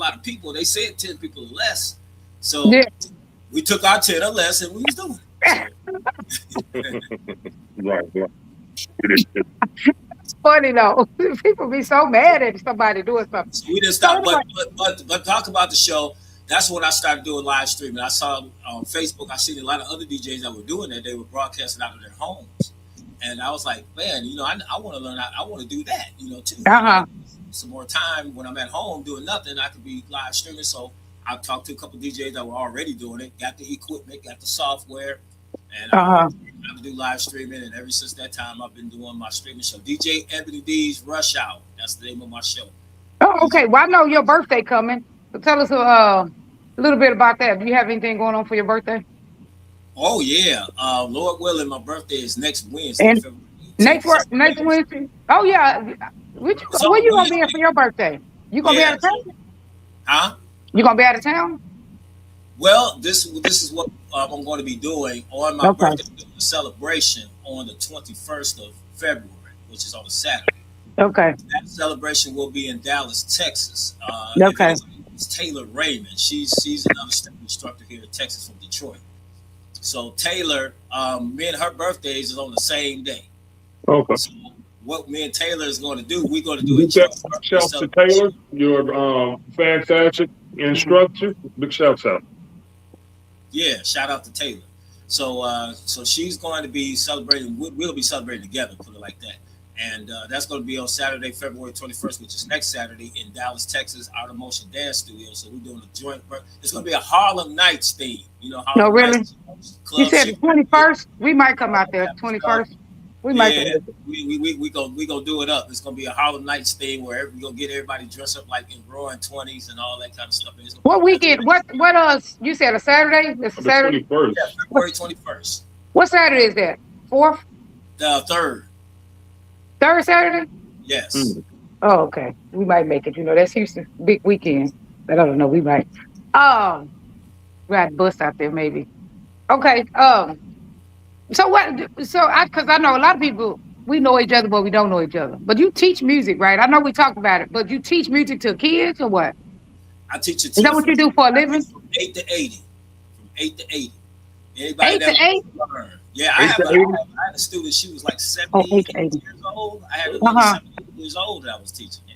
lot of people. They said 10 people or less. So Yeah. we took our 10 or less and we was doing it. Right. It is. It's funny though. People be so mad at somebody doing something. So we didn't So stop. anyway, But talk about the show. That's when I started doing live streaming. I saw on Facebook, I seen a lot of other DJs that were doing that. They were broadcasting out of their homes. And I was like, man, I want to learn. I want to do that, too. uh-huh. Some more time when I'm at home doing nothing, I could be live streaming. So I talked to a couple DJs that were already doing it, got the equipment, got the software, and Uh-huh. I could do live streaming. And ever since that time, I've been doing my streaming show. DJ Ebony D's Rush Hour. That's the name of my show. Oh, okay. Well, I know your birthday coming. So tell us a little bit about that. Do you have anything going on for your birthday? Oh yeah, Lord willing, my birthday is next Wednesday. And February 18th. next Wednesday? Oh yeah. Where you gonna be at for your birthday? You gonna be out Yeah. of town? Huh? You gonna be out of town? Well, this is what I'm going to be doing on my Okay. birthday celebration on the 21st of February, which is on a Saturday. Okay. That celebration will be in Dallas, Texas. Okay. It's Taylor Raymond. She's another step instructor here in Texas from Detroit. So Taylor, me and her birthdays is on the same day. Okay. So what me and Taylor is going to do, we're going to do a Big shout to Taylor, your fantastic instructor. Big shout out. Yeah, shout out to Taylor. So she's going to be celebrating. We'll be celebrating together, put it like that. And that's going to be on Saturday, February 21st, which is next Saturday in Dallas, Texas, Art of Motion Dance Studio. So we're doing a joint. It's going to be a Harlem Nights theme. No, Harlem really? Nights, You club said the shit. 21st? We might come out there. 21st. We might Yeah, come. we gonna do it up. It's gonna be a Harlem Nights thing where we're gonna get everybody dressed up like in roaring 20s and all that kind of stuff. What weekend? What you said a Saturday? It's a The Saturday? 21st. Yeah, February 21st. What Saturday is that? Fourth? The third. Third Saturday? Yes. Oh, okay. We might make it. That's Houston big weekend. But I don't know. We might. We got bus out there maybe. Okay. So what? Because I know a lot of people. We know each other, but we don't know each other. But you teach music, right? I know we talked about it, but you teach music to kids or what? I teach it. Is that what you do for a living? From 8 to 80. From 8 to 80. Anybody 8 that to 8? wants to learn. Yeah, 8 to 80? I had a student. She was like 8 70 to 80. years old. I had a Uh-huh. 70 years old that I was teaching. Yeah.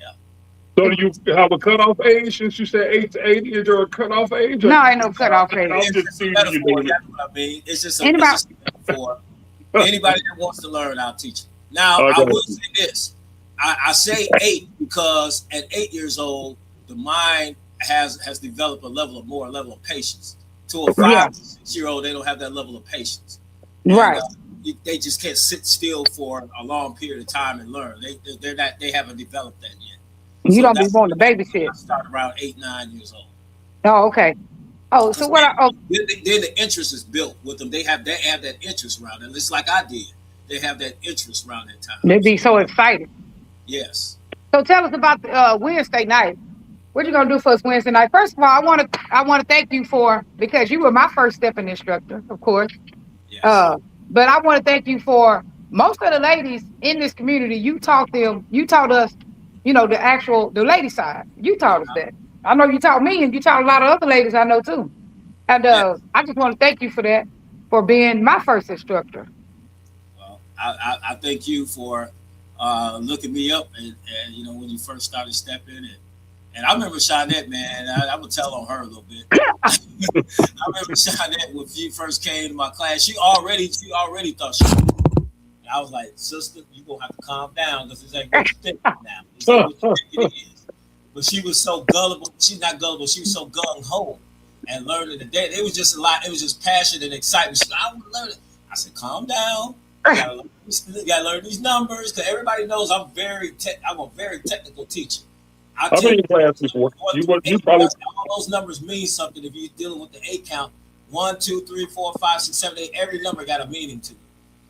So do you have a cutoff age since you said 8 to 80? Is there a cutoff age? No, ain't no cutoff age. I'm It's just just a seeing you metaphor. doing it. That's what I mean. It's just a Anybody- metaphor. Anybody that wants to learn, I'll teach it. Now, Okay. I will say this. I say 8 because at 8 years old, the mind has developed a level of patience. To a 5 Yeah. to 6-year-old, they don't have that level of patience. Right. They just can't sit still for a long period of time and learn. They haven't developed that yet. You So don't be that's- wanting to babysit. I start around 8, 9 years old. Oh, okay. Oh, so what? Then the interest is built with them. They have that interest around it. It's like I did. They have that interest around that time. They be so excited. Yes. So tell us about Wednesday night. What you gonna do for us Wednesday night? First of all, I want to thank you because you were my first stepping instructor, of course. Yes. But I want to thank you for most of the ladies in this community. You taught us, the lady side. You taught us that. I know you taught me, and you taught a lot of other ladies I know too. And I just want to thank you for that, for being my first instructor. Well, I thank you for looking me up and when you first started stepping and I remember Shawnette, man. I'm gonna tell on her a little bit. I remember Shawnette when she first came to my class. She already thought she. I was like, sister, you gonna have to calm down because this ain't what you think now. This ain't what you think it is. But she was so gullible. She's not gullible. She was so gung ho and learning the day. It was just a lot. It was just passion and excitement. She said, I want to learn it. I said, calm down. You gotta learn these numbers because everybody knows I'm a very technical teacher. How many classes before? You probably all those numbers mean something if you're dealing with the 8 count. 1, 2, 3, 4, 5, 6, 7, 8. Every number got a meaning to it.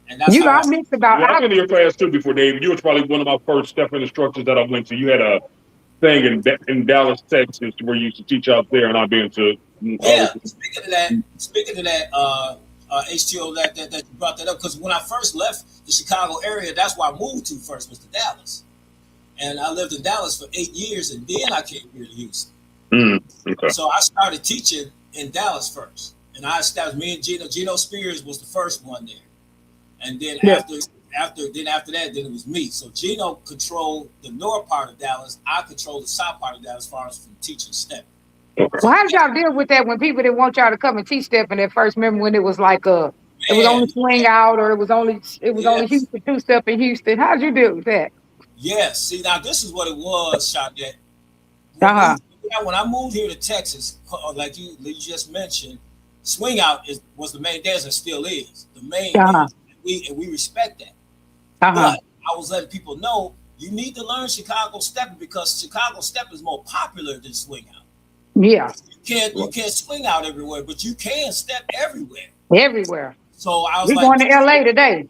And that's how I mixed about. I've been in your class too before, Dave. You was probably one of my first stepping instructors that I went to. You had a thing in Dallas, Texas, where you used to teach out there, and I've been to. Yeah. Speaking of that, HTO, that you brought that up because when I first left the Chicago area, that's where I moved to first was to Dallas, and I lived in Dallas for 8 years, and then I came here to Houston. Okay. So I started teaching in Dallas first, and I established me and Gino Spears was the first one there, and then Yeah. after that, then it was me. So Gino controlled the north part of Dallas. I controlled the south part of Dallas as far as from teaching step. Okay. So how did y'all deal with that when people didn't want y'all to come and teach stepping at first? Remember when it was like it was only Man, swing out, or it was only yes. Houston two step in Houston. How'd you deal with that? Yes. See, now this is what it was, Shadette. Uh-huh. When I moved here to Texas, like you just mentioned, swing out was the main dance and still is the main Uh-huh. dance. We respect that. Uh-huh. But I was letting people know you need to learn Chicago stepping because Chicago step is more popular than swing out. Yeah. You can't swing out everywhere, but you can step everywhere. Everywhere. So I was We're like, going to LA today.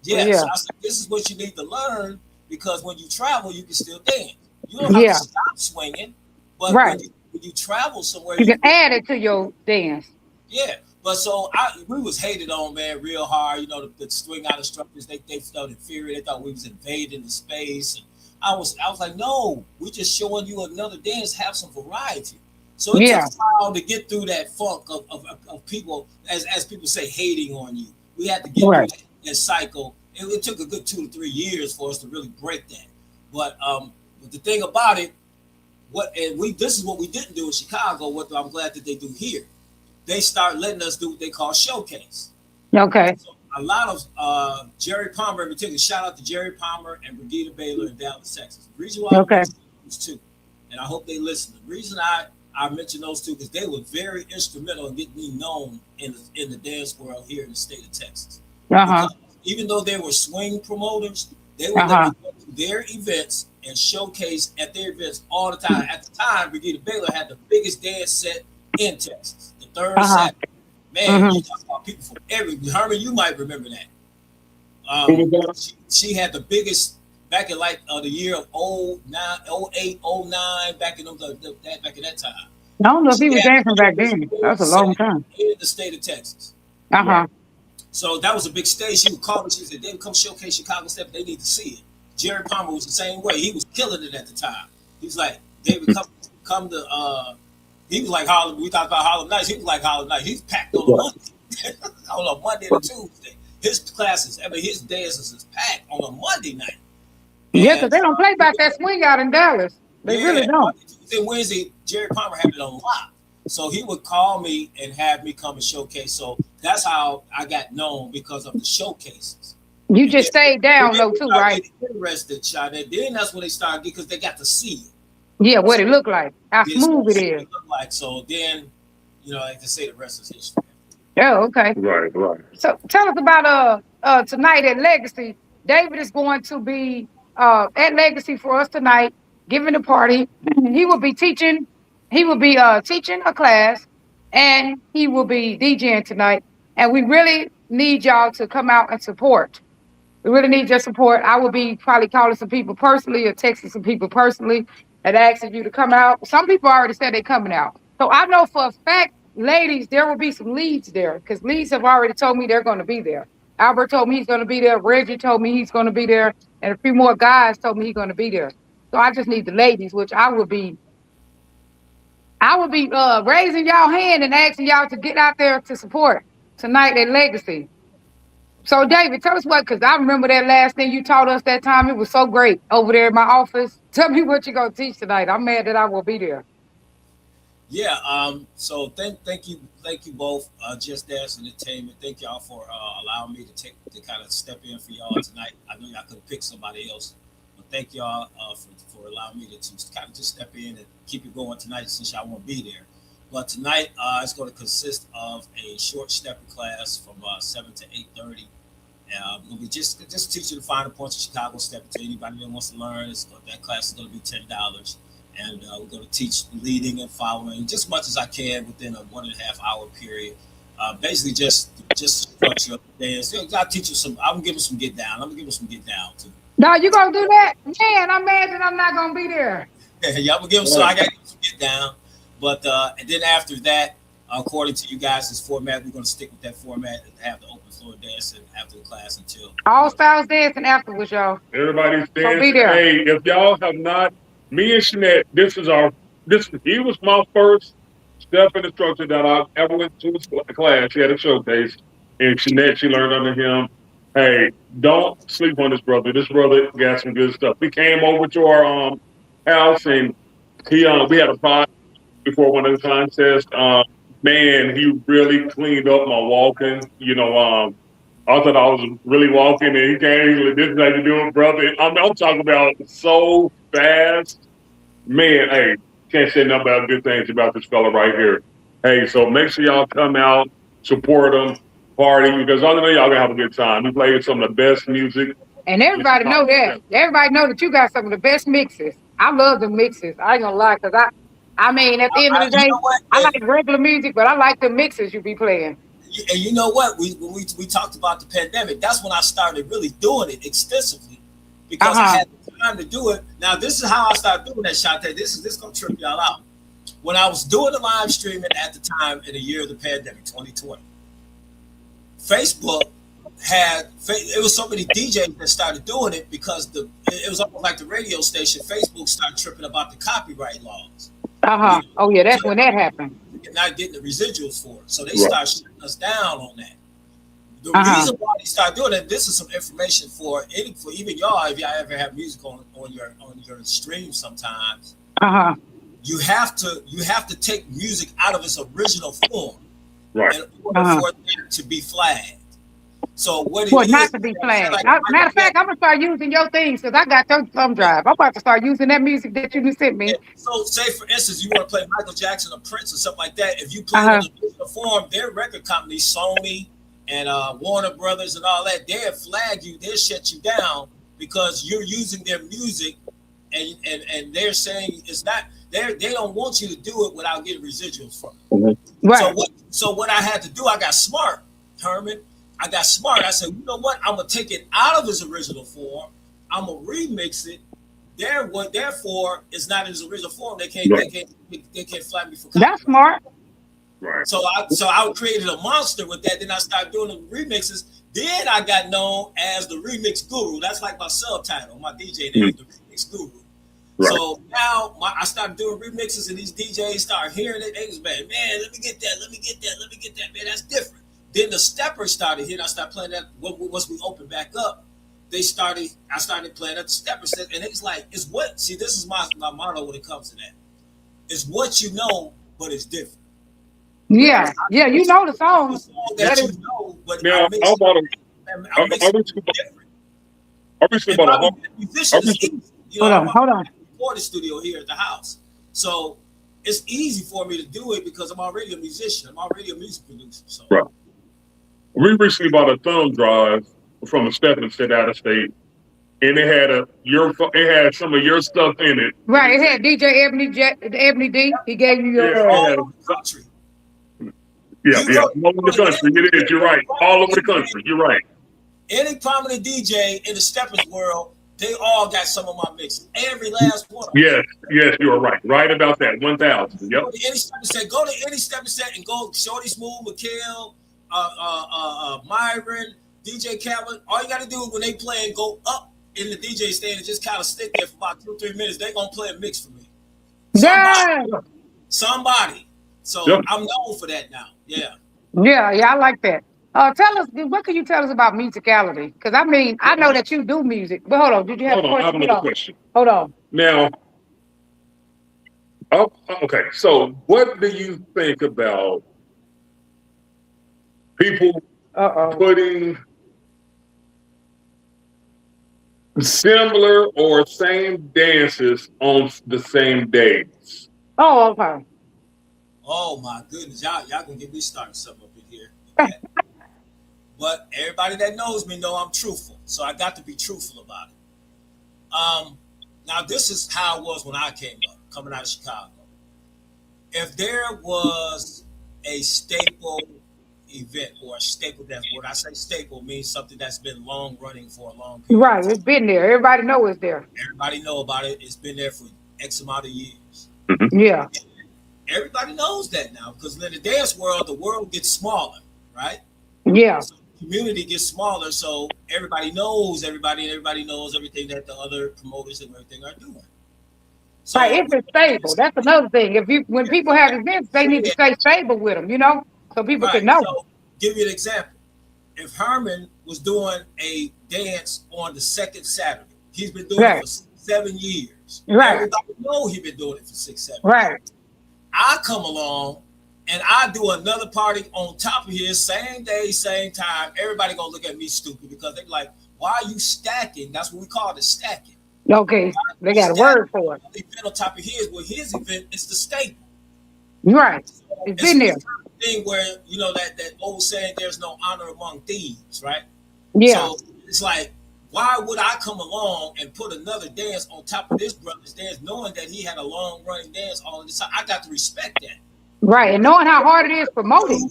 yes, Yeah. I said, this is what you need to learn because when you travel, you can still dance. You don't have Yeah. to stop swinging, but Right. when you travel somewhere, You can add it to your dance. yeah. But so we was hated on, man, real hard. You know, the swing out instructors, they felt inferior. They thought we was invading the space. And I was like, no, we just showing you another dance, have some variety. So it Yeah. took a while to get through that funk of people, as people say, hating on you. We had to get Right. through that cycle. It took a good 2 to 3 years for us to really break that. But the thing about it, this is what we didn't do in Chicago. What I'm glad that they do here. They start letting us do what they call showcase. Okay. So a lot of Jerry Palmer in particular, shout out to Jerry Palmer and Brigida Baylor in Dallas, Texas. The reason why I mention those two, and I hope they listen. The reason I mentioned those two because they were very instrumental in getting me known in the dance world here in the state of Texas. Uh-huh. Because even though they were swing promoters, they would let me go to their events and showcase at their events all the time. At the time, Brigida Baylor had the biggest dance set in Texas, the third Saturday. Man, you talk about people from Herman, you might remember that. She had the biggest back in like the year of 08, 09, back in that time. I don't know if he was dancing back then. That's a long time. In the state of Texas. Uh-huh. So that was a big stage. She would call me. She said, "David, come showcase Chicago Step. They need to see it." Jerry Palmer was the same way. He was killing it at the time. He was like, "David, come to." He was like Harlem. We talked about Harlem Nights. He was like Harlem Nights. He's packed on a Monday, on a Monday and a Tuesday. His classes, his dances is packed on a Monday night. Yeah, because they don't play about that swing out in Dallas. They really don't. Tuesday, Wednesday, Jerry Palmer had it on lock. So he would call me and have me come and showcase. So that's how I got known because of the showcases. You just stayed down though too, right? Interested, Shadette. Then that's when they started because they got to see it. Yeah, what it looked like, how smooth it is. Like so, then like they say, the rest is history. Oh, okay. Right. So tell us about tonight at Legacy. David is going to be at Legacy for us tonight, giving a party. He will be teaching. He will be teaching a class, and he will be DJing tonight. And we really need y'all to come out and support. We really need your support. I will be probably calling some people personally or texting some people personally and asking you to come out. Some people already said they're coming out. So I know for a fact, ladies, there will be some leads there because leads have already told me they're going to be there. Albert told me he's going to be there. Reggie told me he's going to be there. And a few more guys told me he's going to be there. So I just need the ladies, which I would be raising y'all hand and asking y'all to get out there to support tonight at Legacy. So, David, tell us because I remember that last thing you taught us that time. It was so great over there in my office. Tell me what you're going to teach tonight. I'm mad that I will be there. Yeah. So thank you both, Just Dance Entertainment. Thank y'all for allowing me to kind of step in for y'all tonight. I know y'all could have picked somebody else, but thank y'all for allowing me to kind of just step in and keep it going tonight since y'all won't be there. But tonight it's going to consist of a short stepping class from 7 to 8:30. We'll be just teaching the finer points of Chicago stepping to anybody that wants to learn. That class is going to be $10. And we're going to teach leading and following just as much as I can within a 1.5 hour period. Basically, just structure up the dance. I'll teach you some. I'm going to give them some get down. I'm going to give them some get down too. No, you going to do that? Man, I'm mad that I'm not going to be there. Yeah, I'm going to give them some. I got to give them some get down. But and then after that, according to you guys' format, we're going to stick with that format and have the open floor dancing after the class until all styles dancing afterwards, y'all. Everybody's dancing. So be there. Hey, if y'all have not, me and Shanette, this is our he was my first step instructor that I ever went to a class. He had a showcase, and she learned under him. Hey, don't sleep on this brother. This brother got some good stuff. He came over to our house, and we had a pod before one of the contests. Man, he really cleaned up my walking. I thought I was really walking, and he came. He's like, "This is how you do it, brother." I'm talking about so fast. Man, hey, can't say nothing about good things about this fella right here. Hey, so make sure y'all come out, support him, party, because I know y'all gonna have a good time. We played some of the best music. And everybody know that. Everybody know that you got some of the best mixes. I love the mixes. I ain't gonna lie, because I mean, at the end of the day, I like regular music, but I like the mixes you be playing. And you know what? When we talked about the pandemic, that's when I started really doing it extensively because I had the time to do it. Now, this is how I started doing that, Shante. This gonna trip y'all out. When I was doing the live streaming at the time in the year of the pandemic, 2020, Facebook it was so many DJs that started doing it because it was almost like the radio station. Facebook started tripping about the copyright laws. Oh yeah, that's when that happened. Not getting the residuals for it, so they start shutting us down on that. The reason why they start doing it, this is some information for even y'all. If y'all ever have music on your stream, sometimes you have to take music out of its original form, right? In order for it to be flagged. So what? Not to be flagged. Matter of fact, I'm gonna start using your things because I got your thumb drive. I'm about to start using that music that you just sent me. So, say for instance, you want to play Michael Jackson or Prince or something like that. If you play it in the original form, their record companies, Sony and Warner Brothers and all that, they'll flag you. They'll shut you down because you're using their music, and they're saying it's not. They don't want you to do it without getting residuals from it. Right. So what I had to do, I got smart, Herman. I got smart. I said, you know what? I'm gonna take it out of its original form. I'm gonna remix it. Therefore, it's not in its original form. They can't flag me for copyright. That's smart. Right. So I created a monster with that. Then I started doing the remixes. Then I got known as the remix guru. That's like my subtitle, my DJ name, the remix guru. Right. So now I started doing remixes, and these DJs started hearing it. They was man, let me get that, man. That's different. Then the steppers started hitting. I started playing that once we opened back up. I started playing at the steppers, and it's like, it's what? See, this is my motto when it comes to that. It's what you know, but it's different. Yeah, you know the song. That you know, but now, I'm Hold on. Recording studio here at the house, so it's easy for me to do it because I'm already a musician. I'm already a music producer. So. Right. We recently bought a thumb drive from a stepping set out of state, and it had some of your stuff in it. Right, it had DJ Ebony D. He gave you your country. Yeah, all over the country. It is. You're right. All over the country. You're right. Any prominent DJ in the steppers world, they all got some of my mixes. Every last one. Yes, you are right. Right about that. 1,000. Yep. Go to any stepping set and go Shorty Smooth, Mikhail, Myron, DJ Calvin. All you got to do when they play and go up in the DJ stand and just kind of stick there for about 2-3 minutes. They're gonna play a mix for me. Somebody. So I'm known for that now. Yeah, I like that. Tell us, what can you tell us about musicality? Because I mean, I know that you do music, but hold on, did you have a question? I have another question. Hold on. Now, okay, so what do you think about people putting similar or same dances on the same days? Oh, okay. Oh my goodness, y'all gonna get me starting something up in here. Okay. But everybody that knows me know I'm truthful, so I got to be truthful about it. Now this is how it was when I came up, coming out of Chicago. If there was a staple event or a staple, that's what I say staple means something that's been long running for a long period. Right, it's been there. Everybody know it's there. Everybody know about it. It's been there for X amount of years. Mm-hmm. Yeah. Everybody knows that now because in the dance world, the world gets smaller, right? Yeah. So the community gets smaller, so everybody knows everybody, and everybody knows everything that the other promoters and everything are doing. So Right, if it's stable, that's another thing. When people have events, they need to stay stable with them, so people right. can know. So give you an example. If Herman was doing a dance on the second Saturday, he's been doing it Right, for 7 years. right, Everybody know he's been doing it for 6, 7 years. right, I come along and I do another party on top of his, same day, same time. Everybody gonna look at me stupid because they be like, "Why are you stacking?" That's what we call it, stacking. okay. They got a word for it. The event on top of his, well, his event is the staple. Right, it's It's in the there. thing where that old saying, "There's no honor among thieves," right? Yeah, So it's like, why would I come along and put another dance on top of this brother's dance, knowing that he had a long running dance all this time? I got to respect that. right. And knowing how hard it is promoting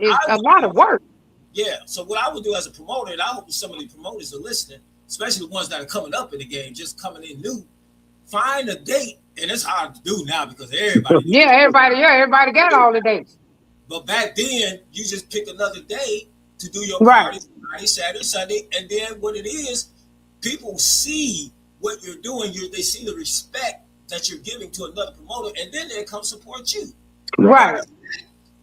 is a lot of work. Yeah. So what I would do as a promoter, and I hope some of the promoters are listening, especially the ones that are coming up in the game, just coming in new, find a date, and it's hard to do now because everybody. Yeah, everybody got all the dates. But back then, you just pick another day to do your Right. party, Friday, Saturday, Sunday, and then what it is, people see what you're doing. They see the respect that you're giving to another promoter, and then they come support you. Right,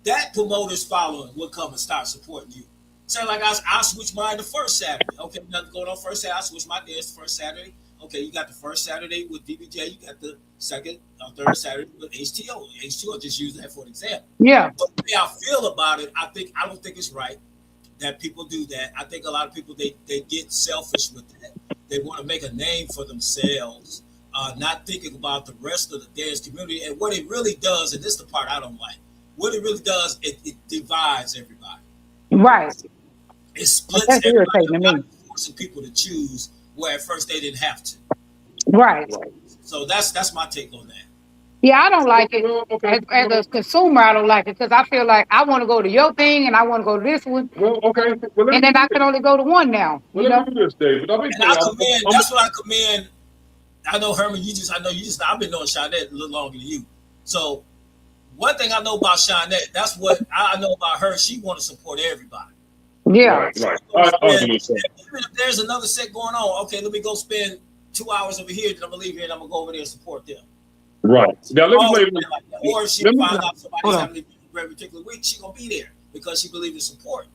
That promoter's following will come and start supporting you. So like I switch mine to first Saturday. Okay, nothing going on first Saturday. I switch my dance to first Saturday. Okay, you got the first Saturday with DBJ. You got the second or third Saturday with HTO. HTO, just use that for an example. yeah, But the way I feel about it, I don't think it's right that people do that. I think a lot of people they get selfish with that. They want to make a name for themselves, not thinking about the rest of the dance community. And what it really does, and this is the part I don't like, what it really does, it divides everybody. right. It splits That's everybody irritating to up, me. forcing people to choose where at first they didn't have to. Right. So that's my take on that. Yeah, I don't like it. Well, okay. As a consumer, I don't like it because I feel like I want to go to your thing and I want to go to this one, Well, okay. Well, and then I can only go to one now. Well, let me do this, David. And I commend. That's what I commend. I know Herman. I've been knowing Shawnette a little longer than you. So one thing I know about Shawnette, that's what I know about her. She want to support everybody. Yeah, Right. Even if there's another set going on, okay, let me go spend 2 hours over here. Then I'm gonna leave here and I'm gonna go over there and support them. Right. Now, let me play. Or if she Let me- finds out somebody's Hold on. having a very particular week, she gonna be there because she believes in support.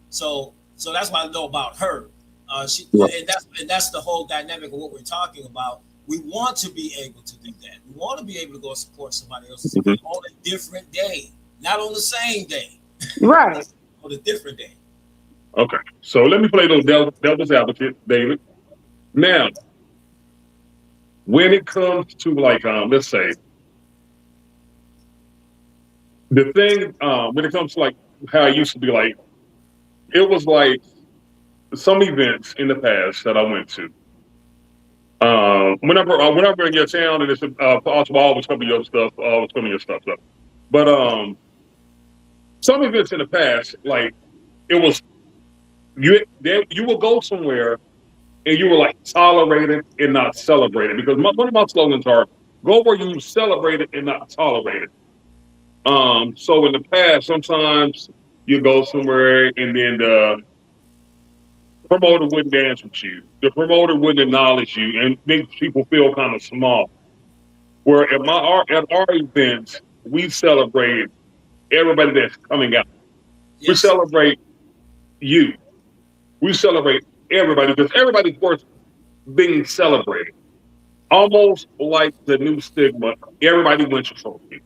So that's what I know about her. And that's the whole dynamic of what we're talking about. We want to be able to do that. We want to be able to go support somebody else's event on a different day, not on the same day, right. on a different day. Okay. So let me play those devil's advocate, David. Now, when it comes to like, let's say, the thing, when it comes to like how it used to be, like, it was like some events in the past that I went to. Whenever in your town, and it's also always coming your stuff, always coming your stuff up. But some events in the past, like it was you will go somewhere and you were like tolerated and not celebrated, because one of my slogans are go where you celebrate it and not tolerate it. So in the past, sometimes you go somewhere and then the promoter wouldn't dance with you. The promoter wouldn't acknowledge you and make people feel kind of small. Where at our events, we celebrate everybody that's coming out. We Yes. celebrate you. We celebrate everybody because everybody's worth being celebrated. Almost like the new stigma, everybody wins a trophy.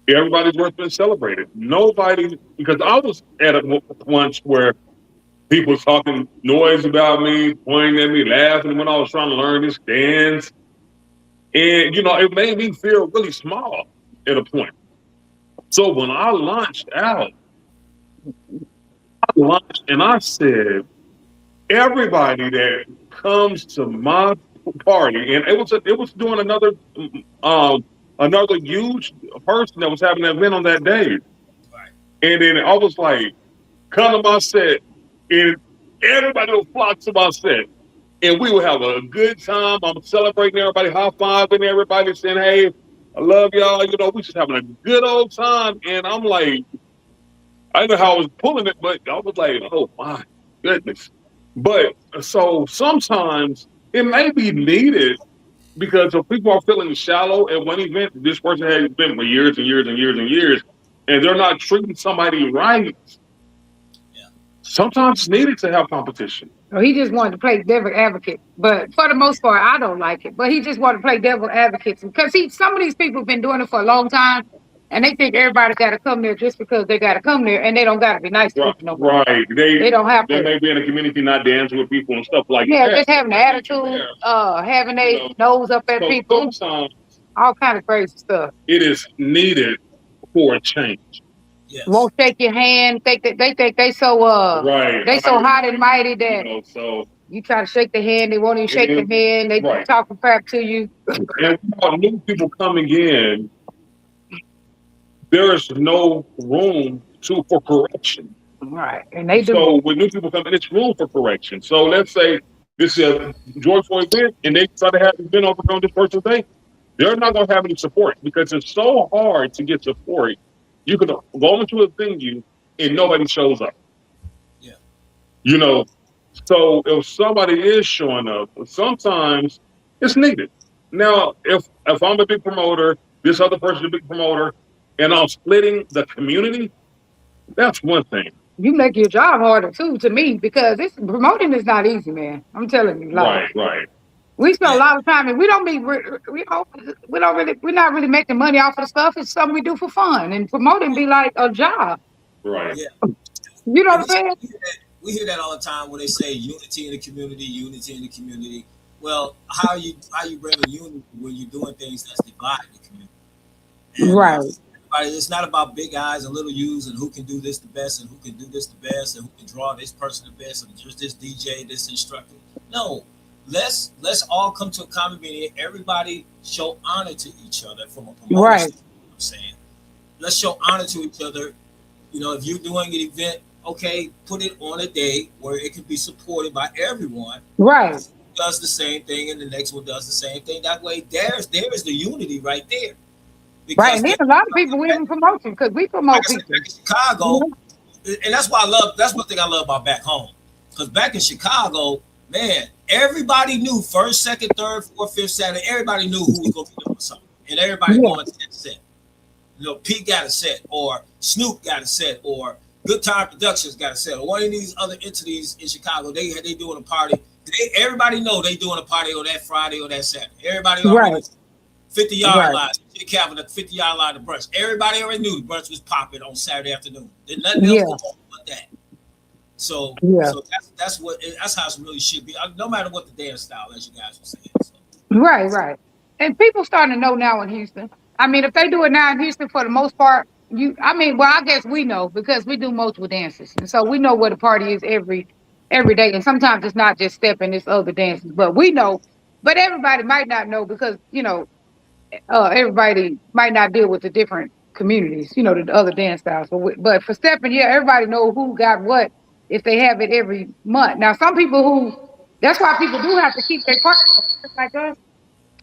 Everybody's worth being celebrated. Nobody, because I was at a once where people talking noise about me, pointing at me, laughing when I was trying to learn this dance. And, it made me feel really small at a point. So when I launched out, and I said, everybody that comes to my party, and it was doing another huge person that was having an event on that day. Right. And then I was like, come to my set, and everybody will flock to my set. And we will have a good time. I'm celebrating everybody, high-fiving everybody, saying, hey, I love y'all. We just having a good old time. And I'm like, I didn't know how I was pulling it, but I was like, oh my goodness. But so sometimes it may be needed because if people are feeling shallow at one event, this person has been for years and years and years and years, and they're not treating somebody right. Yeah. Sometimes it's needed to have competition. So he just wanted to play devil advocate, but for the most part, I don't like it. But he just wanted to play devil advocate because some of these people have been doing it for a long time, and they think everybody got to come there just because they got to come there, and they don't got to be nice to Right, people no more. right. They don't have They to. may be in a community not dancing with people and stuff like Yeah, that. just having an attitude, having their nose up at So people, sometimes all kind of crazy stuff. it is needed for a change. Yes. Won't shake your hand. They think they so Right. they so hot and mighty that You know, so you try to shake the hand, they won't even shake the hand. They Right. talking crap to you. and for new people coming in, there is no room for correction. Right, and they do. So when new people come in, it's room for correction. So let's say this is a joyful event, and they try to have an event over on this person's day. They're not going to have any support because it's so hard to get support. You could go into a venue and nobody shows up. Yeah. You know, so if somebody is showing up, sometimes it's needed. Now, if I'm a big promoter, this other person's a big promoter, and I'm splitting the community, that's one thing. You make your job harder too, to me, because this promoting is not easy, man. I'm telling you. Like, Right. we spend a lot of time, and we don't we're not really making money off of the stuff. It's something we do for fun, and promoting be like a job. Right. Yeah. You know what I'm saying? We hear that all the time when they say unity in the community, unity in the community. Well, how you bringing unity when you're doing things that's dividing the community? And, Right. It's not about big eyes and little U's and who can do this the best and who can do this the best and who can draw this person the best and just this DJ, this instructor. No, let's all come to a common meeting. Everybody show honor to each other from a promotion. Right. I'm saying, let's show honor to each other. You know, if you're doing an event, okay, put it on a day where it can be supported by everyone. Right. Does the same thing, and the next one does the same thing. That way, there's the unity right there. Because Right, and then a lot of people we even promoting because we promote like I said, people. back in Chicago, and that's why I love. That's one thing I love about back home. Because back in Chicago, man, everybody knew first, second, third, fourth, fifth, Saturday. Everybody knew who was going to be doing something, and everybody going to that set. You know, Pete got a set, or Snoop got a set, or Good Time Productions got a set, or one of these other entities in Chicago. They doing a party. Everybody know they doing a party on that Friday or that Saturday. Everybody already. Right. 50-yard line, Calvin at the 50-yard line of brunch. Everybody already knew the brunch was popping on Saturday afternoon. There's nothing else to talk about that. So that's how it really should be. No matter what the dance style, as you guys were saying. So. Right. And people starting to know now in Houston. I mean, if they do it now in Houston, for the most part, I guess we know because we do multiple dances, and so we know what a party is every day. And sometimes it's not just stepping; it's other dances. But we know. But everybody might not know because everybody might not deal with the different communities, the other dance styles. But for stepping, everybody know who got what if they have it every month. Now, some people that's why people do have to keep their part, just like us.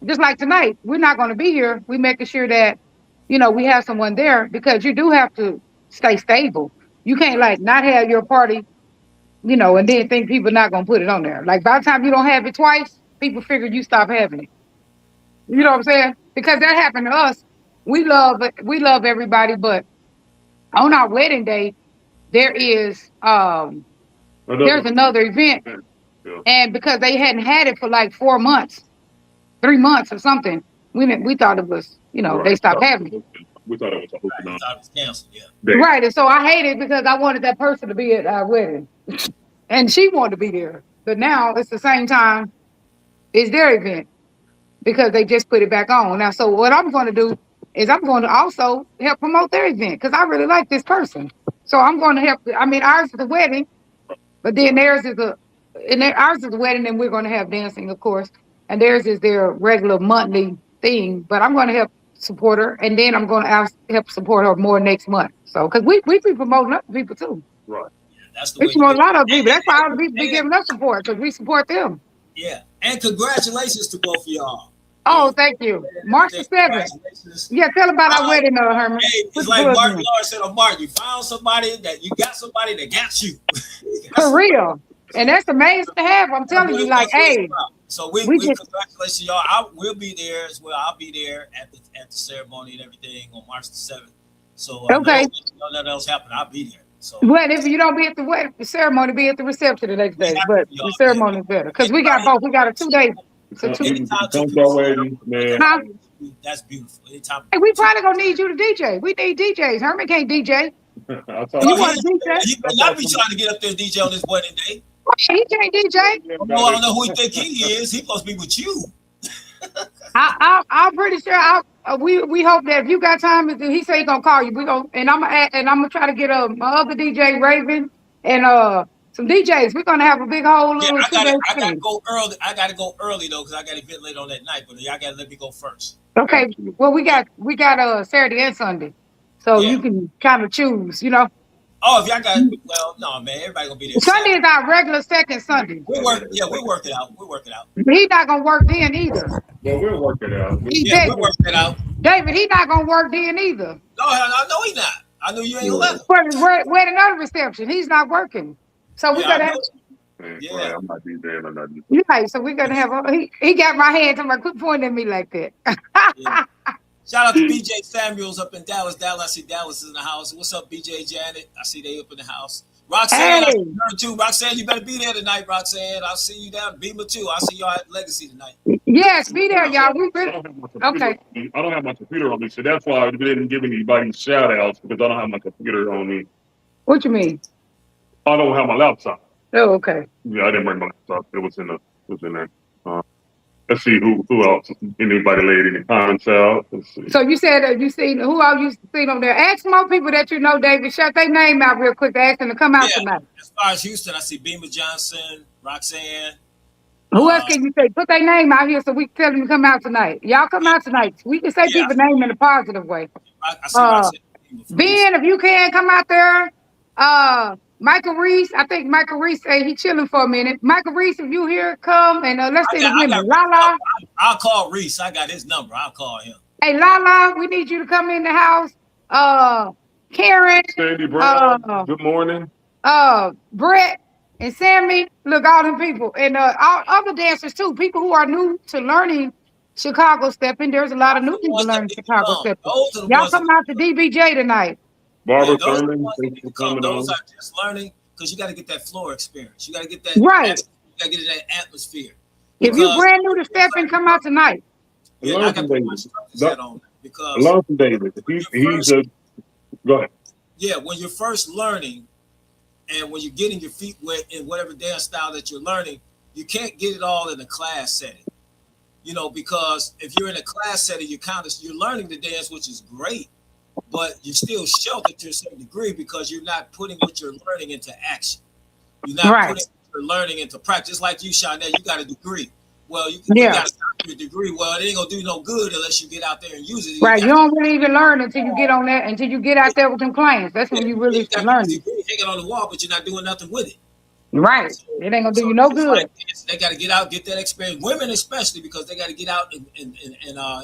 Just like tonight, we're not going to be here. We're making sure that, we have someone there because you do have to stay stable. You can't not have your party, and then think people not going to put it on there. Like by the time you don't have it twice, people figure you stop having it. You know what I'm saying? Because that happened to us. We love everybody, but on our wedding day, there is there's another event, and because they hadn't had it for like 4 months, 3 months or something, we thought it was they stopped having it. We thought it was a We thought it was canceled. Yeah. Right, and so I hate it because I wanted that person to be at our wedding, and she wanted to be there, but now it's the same time. It's their event. Because they just put it back on. Now, so what I'm going to do is I'm going to also help promote their event because I really like this person. So I'm going to help. I mean, ours is a wedding, but then ours is a wedding, and we're going to have dancing, of course. And theirs is their regular monthly thing. But I'm going to help support her, and then I'm going to help support her more next month. So because we be promoting other people too. Right. Yeah, that's the way we promote a lot of people. That's why other people be giving us support because we support them. Yeah, and congratulations to both of y'all. Oh, thank you. March the 7th. Yeah, tell about our wedding, Herman. Hey, it's like Martin Lawrence said on Martin. You found somebody you got somebody that got you. For real. And that's amazing to have. I'm telling you, like, That's what it's hey, about. So we we just congratulations, y'all. We'll be there as well. I'll be there at the ceremony and everything on March the 7th. So okay. nothing else happen. I'll be there. So Well, if you don't be at the wedding, the ceremony, be at the reception the next we day. have to But be the y'all, man. ceremony is better because we got both. We got a 2 day. So Anytime two Come to people our wedding, man. Huh? that's beautiful. Anytime. Hey, we probably gonna need you to DJ. We need DJs. Herman can't DJ. I'll talk You Well, want to DJ? he better not be trying to get up there and DJ on his wedding day. He can't DJ. No, I don't know who he think he is. He supposed to be with you. I'm pretty sure. We hope that if you got time, he say he gonna call you. We gonna and I'm gonna try to get my other DJ Raven and some DJs. We're gonna have a big whole Yeah, little 2 day I gotta thing. go early. I gotta go early though, because I got to event late on that night. But y'all gotta let me go first. Okay. Well, we got Saturday and Sunday, so Yeah. you can kind of choose. You know, Oh, if y'all got no man, everybody gonna be there. Sunday is our regular second Sunday. We work it out. We work it out. He's not gonna work then either. Well, we'll work it out. Yeah, we work it out. David, he not gonna work then either. No, he not. I knew you ain't gonna let him. For his wedding other reception, he's not working. So we Yeah, gotta I have. know. Man, Yeah. right, I'm not DJing. I'm not DJing. You're right. So we're gonna have. He got my hand. I'm like, quit pointing at me like that. Yeah. Shout out to BJ Samuels up in Dallas. I see Dallas is in the house. What's up, BJ Janet? I see they up in the house. Roxanne, I see her too. Roxanne, you better be there tonight, Roxanne. I'll see you down at Beamer too. I'll see y'all at Legacy tonight. Yes, be there, y'all. We I really, don't have my computer- okay. I don't have my computer on me, so that's why I didn't give anybody shout outs because I don't have my computer on me. What you mean? I don't have my laptop. Oh, okay. Yeah, I didn't bring my laptop. It was in there. Let's see who else. Anybody laid any comments out? Let's see. So you said that you seen who all you seen on there? Ask more people that you know, David. Shout their name out real quick. Ask them to come out tonight. As far as Houston, I see Beamer Johnson, Roxanne. Who else can you say? Put their name out here so we can tell them to come out tonight. Y'all come out tonight. We can say people's name in a positive way. I see Roxanne. Ben, if you can come out there. Michael Reese, I think Michael Reese say he chilling for a minute. Michael Reese, if you here, come and let's see the women. Lala. I'll call Reese. I got his number. I'll call him. Hey, Lala, we need you to come in the house. Karen. Sandy Brown, good morning. Brett and Sammy. Look, all them people. And all other dancers too. People who are new to learning Chicago stepping. There's a lot of new people learning Chicago stepping. Y'all come out to DBJ tonight. Barbara Thurman, thanks for coming on. Those are just learning because you got to get that floor experience. You got to get that right. You got to get that atmosphere. If you're brand new to stepping, come out tonight. Yeah, I got to put my instructors hat on because learn from David. He's a go ahead. Yeah, when you're first learning, and when you're getting your feet wet in whatever dance style that you're learning, you can't get it all in a class setting. You know, because if you're in a class setting, you're learning the dance, which is great. But you're still sheltered to a certain degree because you're not putting what you're learning into action. You're not putting what you're learning into practice. Just like you, Shanae, you got a degree. Well, you got a degree. Well, it ain't gonna do no good unless you get out there and use it. You don't really even learn until you get on that, until you get out there with them clients. That's when you really learn. You hang it on the wall, but you're not doing nothing with it. Right. So, it ain't gonna do you no good. Like they got to get out, get that experience. Women especially, because they got to get out and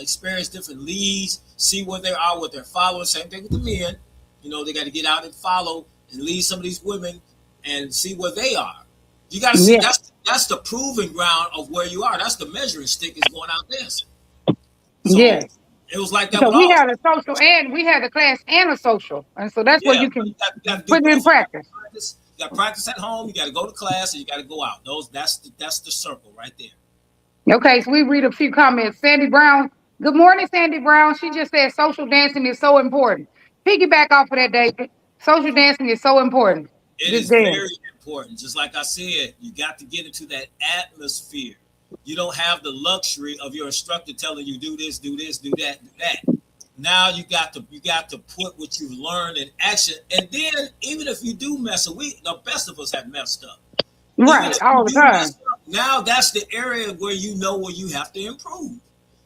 experience different leads, see where they are, what they're following. Same thing with the men. You know, they got to get out and follow and lead some of these women and see where they are. You got to see that's the proving ground of where you are. That's the measuring stick is going out dancing. So it was like that. So we had a social and we had a class and a social, and so that's where you can put it in practice. You got to practice at home. You got to go to class, and you got to go out. That's the circle right there. Okay, so we read a few comments. Sandy Brown. Good morning, Sandy Brown. She just said social dancing is so important. Piggyback off of that, David. Social dancing is so important. It is very important. Just like I said, you got to get into that atmosphere. You don't have the luxury of your instructor telling you do this, do this, do that, do that. Now you got to put what you've learned in action. And then even if you do mess up, the best of us have messed up. Right, all the time. Now that's the area where you know where you have to improve.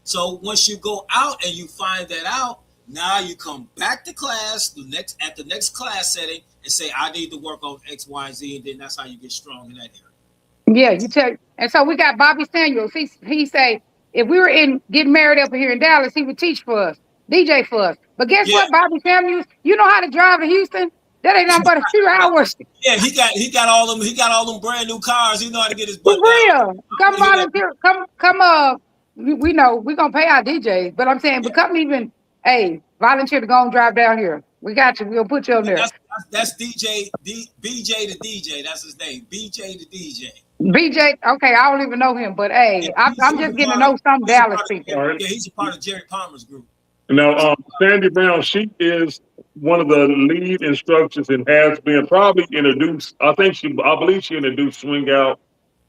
So once you go out and you find that out, now you come back to class at the next class setting and say, I need to work on X, Y, and Z, and then that's how you get strong in that area. Yeah, you tell. And so we got Bobby Samuels. He say if we were getting married up here in Dallas, he would teach for us. DJ for us. But guess what, Bobby Samuels? You know how to drive to Houston? That ain't nothing but a few hours. Yeah, he got all them brand new cars. He know how to get his For butt down. real. Come volunteer. Come. We know we're gonna pay our DJs, but I'm saying, become even. Hey, volunteer to go and drive down here. We got you. We'll put you on there. That's BJ the DJ. That's his name. BJ the DJ. BJ. Okay, I don't even know him, but hey, Yeah, I'm just getting to know some Dallas people. Yeah, he's a part of Jerry Palmer's group. Now, Sandy Brown, she is one of the lead instructors and has been probably introduced. I believe she introduced Swing Out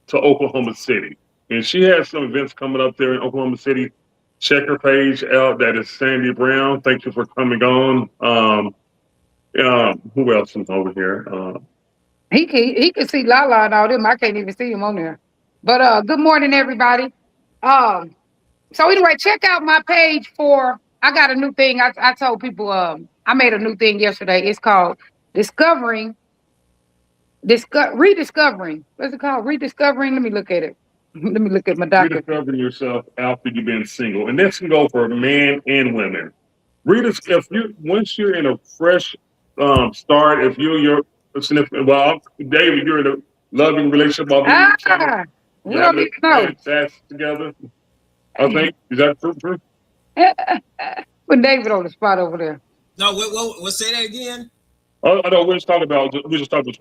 to Oklahoma City, and she has some events coming up there in Oklahoma City. Check her page out. That is Sandy Brown. Thank you for coming on. Who else is over here? He can see Lala and all them. I can't even see him on there. But good morning, everybody. So anyway, check out my page for. I got a new thing. I told people I made a new thing yesterday. It's called Rediscovering. What's it called? Rediscovering. Let me look at it. Let me look at my doctor. Rediscovering yourself after you've been single, and this can go for men and women. Once you're in a fresh start, if you're significant, David, you're in a loving relationship. We don't need to know. That's together. I think is that true? Put David on the spot over there. No, we'll say that again. I know we're just talking about some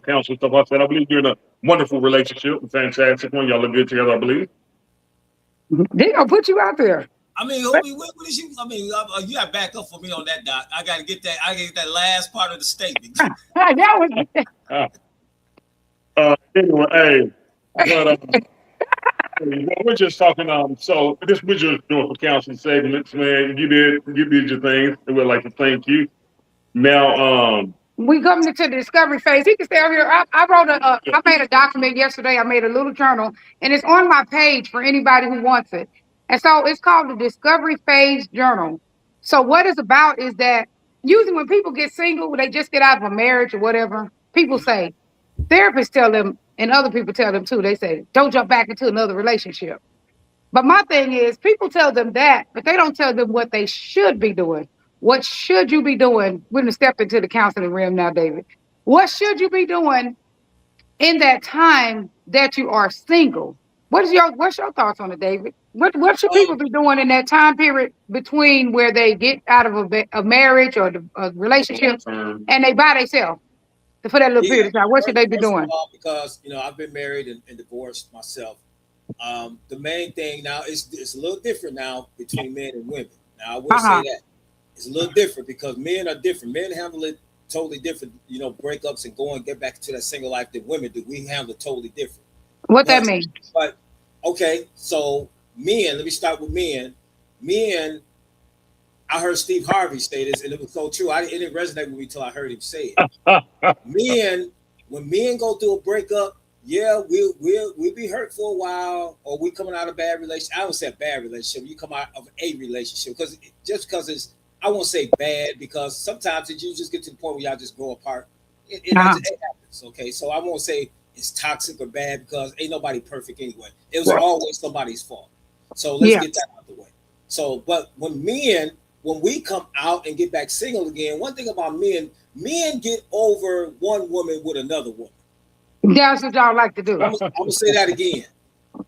counsel stuff. I said I believe you're in a wonderful relationship, fantastic one. Y'all look good together, I believe. They gonna put you out there. I mean, what is you? I mean, you got to back up for me on that, Doc. I got to get that. I got to get that last part of the statement. That was. Anyway, but we're just talking. So we're just doing some counseling segments, man. You did your thing, and we'd like to thank you. Now, we coming to the discovery phase. He can stay over here. I made a document yesterday. I made a little journal, and it's on my page for anybody who wants it. And so it's called the Discovery Phase Journal. So what it's about is that usually when people get single, when they just get out of a marriage or whatever, people say, therapists tell them, and other people tell them too, they say, don't jump back into another relationship. But my thing is, people tell them that, but they don't tell them what they should be doing. What should you be doing? We're going to step into the counseling realm now, David. What should you be doing in that time that you are single? What's your thoughts on it, David? What should people be doing in that time period between where they get out of a marriage or a relationship and they by themselves for that little period of time? What should they be doing? Because I've been married and divorced myself. The main thing now it's a little different now between men and women. Now I will say that it's a little different because men are different. Men handle it totally different. Breakups and get back into that single life than women do. We handle it totally different. What that means? But okay, so men. Let me start with men. Men. I heard Steve Harvey say this, and it was so true. It didn't resonate with me until I heard him say it. When men go through a breakup, yeah, we'll be hurt for a while, or we coming out of a bad relationship. I don't say a bad relationship. You come out of a relationship because it's. I won't say bad because sometimes you just get to the point where y'all just grow apart. It happens. Okay, so I won't say it's toxic or bad because ain't nobody perfect anyway. It was always somebody's fault. So let's get that out of the way. So, but when we come out and get back single again, one thing about men get over one woman with another woman. That's what y'all like to do. I'm gonna say that again.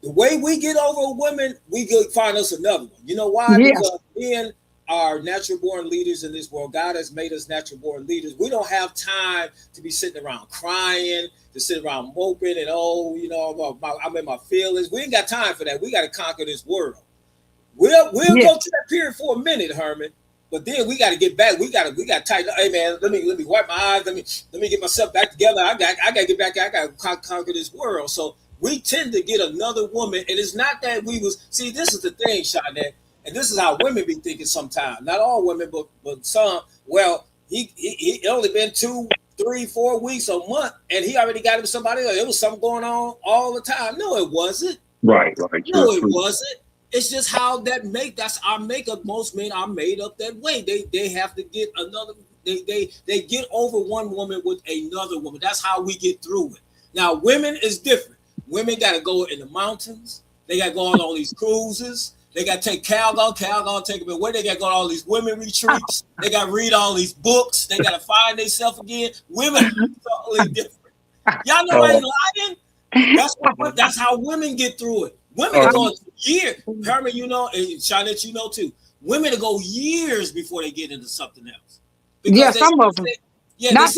The way we get over a woman, we go find us another one. You know why? Yeah. Because men are natural born leaders in this world. God has made us natural born leaders. We don't have time to be sitting around crying, to sit around moping and I'm in my feelings. We ain't got time for that. We got to conquer this world. We'll go to that period for a minute, Herman. But then we got to get back. We got to tighten up. Hey man, let me wipe my eyes. Let me get myself back together. I got to get back. I got to conquer this world. So we tend to get another woman, and it's not that we was. See, this is the thing, Shonette, and this is how women be thinking sometimes. Not all women, but some. Well, he only been 2, 3, 4 weeks, a month, and he already got him somebody else. There was something going on all the time. No, it wasn't. Right. No, it wasn't. It's just how that's our makeup. Most men are made up that way. They have to get another. They get over one woman with another woman. That's how we get through it. Now, women is different. Women got to go in the mountains. They got to go on all these cruises. They got to take Calgon, take them where they got to go to all these women retreats. They got to read all these books. They got to find themselves again. Women are totally different. Y'all know I ain't lying. That's how women get through it. Women go years. Herman, you know, and Shanette, you know too. Women go years before they get into something else. Yeah, some of them. Yeah, not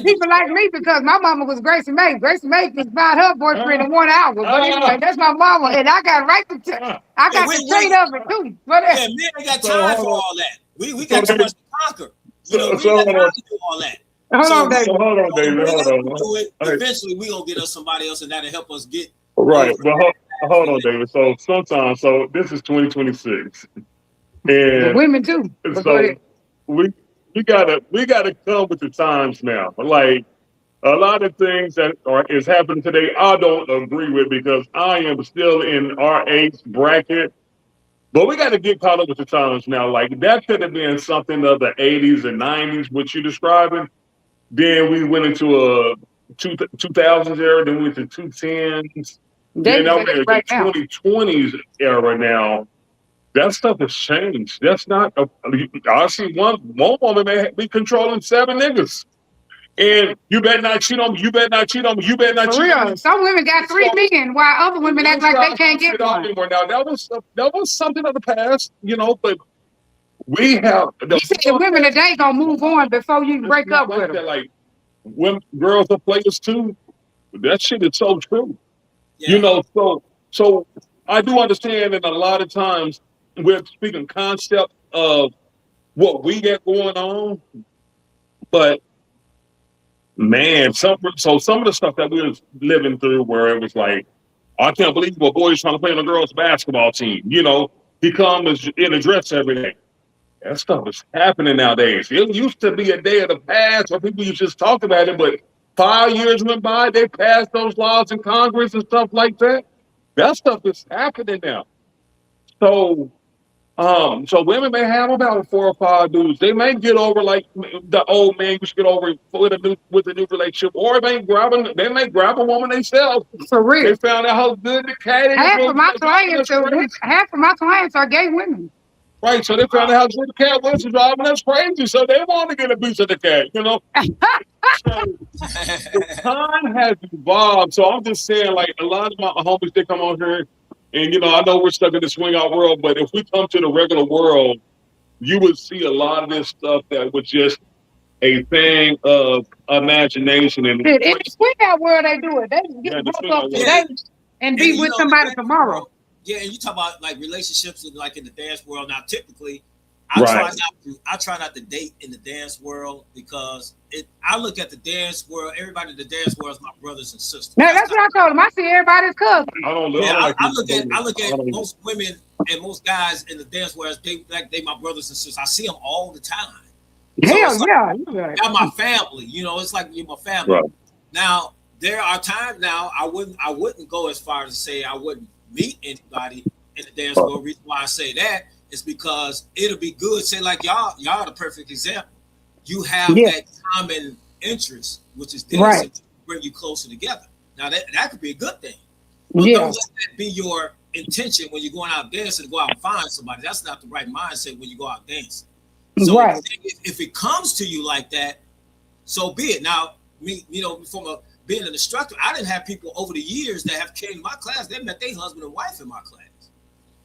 people like me, because my mama was Gracie May. Gracie May could find her boyfriend in 1 hour. But anyway, that's my mama, and I got the trait of it too. Yeah, men ain't got time for all that. We got too much to conquer. You know, we got time to do all that. Hold on, David. Eventually, we gonna get us somebody else, and that'll help us get right. Well, hold on, David. So sometimes, this is 2026, and the women too. So we gotta come with the times now. Like a lot of things that is happening today, I don't agree with, because I am still in our age bracket. But we got to get caught up with the times now. Like that could have been something of the 80s and 90s, what you're describing. Then we went into a 2000s era, then we went to 2010s. Then now we're in the 2020s era now. That stuff has changed. That's not. I see one woman may be controlling 7 niggas, and you better not cheat on me. You better not cheat on me. You better not cheat on me. Some women got 3 men, while other women act like they can't get one. Now that was something of the past, you know. But we have. You said the women today gonna move on before you break up with them. Like when girls are players too. That shit is so true. Yeah. You know. So I do understand, and a lot of times we're speaking concept of what we got going on, but man, some of the stuff that we were living through, where it was like, I can't believe a boy's trying to play on a girls' basketball team. You know, he comes in a dress every day. That stuff is happening nowadays. It used to be a day of the past where people used to just talk about it, but 5 years went by, they passed those laws in Congress and stuff like that. That stuff is happening now. So women may have about 4 or 5 dudes. They may get over like the old man used to get over with a new relationship, or they may grab a woman themselves. For real. They found out how good the cat is. Half of my clients are gay women. Right, so they found out how good the cat was and driving. That's crazy. So they want to get a piece of the cat, you know. So the time has evolved. So I'm just saying, like, a lot of my homies, they come on here. And, you know, I know we're stuck in the swing out world, but if we come to the regular world, you would see a lot of this stuff that was just a thing of imagination. And in the swing out world, they do it. They get broke up today and be with somebody tomorrow. Yeah, and you talk about like relationships like in the dance world. Now, typically, I try not to date in the dance world, because I look at the dance world. Everybody in the dance world is my brothers and sisters. No, that's what I told them. I see everybody's cousin. I look at most women and most guys in the dance world. They my brothers and sisters. I see them all the time. Hell yeah, they're my family. You know, it's like you're my family. Right. Now there are times now I wouldn't go as far as to say I wouldn't meet anybody in the dance world. Reason why I say that is because it'll be good. Say like y'all are the perfect example. You have that common interest, which is dancing, to bring you closer together. Now that could be a good thing. But don't let that be your intention when you're going out dancing to go out and find somebody. That's not the right mindset when you go out dancing. So if it comes to you like that, so be it. Now, me, you know, from being an instructor, I didn't have people over the years that have came to my class. They met their husband and wife in my class.